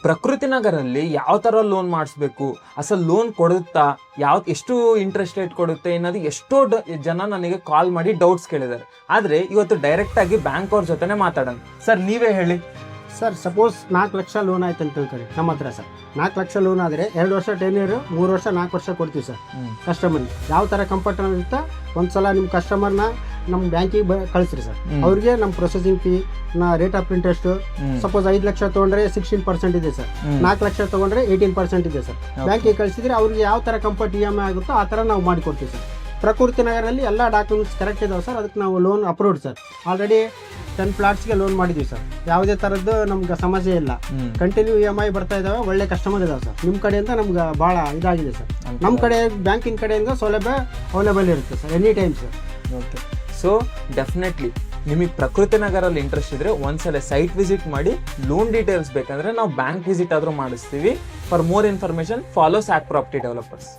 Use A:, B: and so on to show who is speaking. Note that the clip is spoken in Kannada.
A: ಪ್ರಕೃತಿ ನಗರಲ್ಲಿ ಯಾವ ಥರ ಲೋನ್ ಮಾಡಿಸ್ಬೇಕು, ಅಸಲು ಲೋನ್ ಕೊಡುತ್ತಾ, ಎಷ್ಟು ಇಂಟ್ರೆಸ್ಟ್ ರೇಟ್ ಕೊಡುತ್ತೆ ಅನ್ನೋದು ಎಷ್ಟೋ ಜನ ನನಗೆ ಕಾಲ್ ಮಾಡಿ ಡೌಟ್ಸ್ ಕೇಳಿದ್ದಾರೆ. ಆದರೆ ಇವತ್ತು ಡೈರೆಕ್ಟಾಗಿ ಬ್ಯಾಂಕ್ ಅವ್ರ ಜೊತೆನೇ ಮಾತಾಡೋಣ. ಸರ್ ನೀವೇ ಹೇಳಿ
B: ಸರ್. ಸಪೋಸ್ 4 ಲಕ್ಷ ಲೋನ್ ಆಯ್ತು ಅಂತ ತಿಳ್ಕೊಳ್ಳಿ ನಮ್ಮ ಹತ್ರ ಸರ್. 4 ಲಕ್ಷ ಲೋನ್ ಆದರೆ 2 ವರ್ಷ 10 ಇಯರ್, 3 ವರ್ಷ 4 ವರ್ಷ ಕೊಡ್ತೀವಿ ಸರ್ ಕಸ್ಟಮರ್ಗೆ. ಯಾವ ಥರ ಕಂಫರ್ಟಬಲ್ ಇರುತ್ತೆ ಒಂದ್ಸಲ ನಿಮ್ಮ ಕಸ್ಟಮರ್ನ ನಮ್ಮ ಬ್ಯಾಂಕಿಗೆ ಕಳಿಸ್ರಿ ಸರ್. ಅವ್ರಿಗೆ ನಮ್ಮ processing fee, rate of interest, suppose 5 lakh ತೊಗೊಂಡ್ರೆ 16% ಇದೆ ಸರ್. 4 ಲಕ್ಷ ತೊಗೊಂಡ್ರೆ 18% ಇದೆ ಸರ್. ಬ್ಯಾಂಕಿಗೆ ಕಳಿಸಿದ್ರೆ ಅವ್ರಿಗೆ ಯಾವ ಥರ ಕಂಫರ್ಟ್ EMI ಆಗುತ್ತೋ ಆ ಥರ ನಾವು ಮಾಡಿಕೊಡ್ತೀವಿ ಸರ್. ಪ್ರಕೃತಿ ನಗರಲ್ಲಿ ಎಲ್ಲ ಡಾಕ್ಯುಮೆಂಟ್ಸ್ ಕರೆಕ್ಟ್ ಇದಾವೆ ಸರ್. ಅದಕ್ಕೆ ನಾವು ಲೋನ್ ಅಪ್ರೂವ್ಡ್ ಸರ್. ಆಲ್ರೆಡಿ 10 ಪ್ಲಾಟ್ಸ್ಗೆ ಲೋನ್ ಮಾಡಿದ್ವಿ ಸರ್. ಯಾವುದೇ ಥರದ್ದು ನಮ್ಗೆ ಸಮಸ್ಯೆ ಇಲ್ಲ. ಕಂಟಿನ್ಯೂ EMI ಬರ್ತಾ ಇದಾವೆ. ಒಳ್ಳೆ ಕಸ್ಟಮರ್ ಇದಾವೆ ಸರ್. ನಿಮ್ಮ ಕಡೆಯಿಂದ ನಮ್ಗೆ ಭಾಳ ಇದಾಗಿದೆ ಸರ್. ನಮ್ಮ ಕಡೆ ಬ್ಯಾಂಕಿನ ಕಡೆಯಿಂದ ಸೌಲಭ್ಯ ಅವೈಲೇಬಲ್ ಇರುತ್ತೆ sir any time sir.
A: Okay, so definitely ನಿಮಗೆ ಪ್ರಕೃತಿ ನಗರಲ್ಲಿ ಇಂಟ್ರೆಸ್ಟ್ ಇದ್ರೆ ಒಂದ್ಸಲ ಸೈಟ್ ವಿಸಿಟ್ ಮಾಡಿ. ಲೋನ್ ಡೀಟೇಲ್ಸ್ ಬೇಕಂದ್ರೆ ನಾವು ಬ್ಯಾಂಕ್ ವಿಸಿಟ್ ಆದರೂ ಮಾಡಿಸ್ತೀವಿ. For more information follow sack property developers.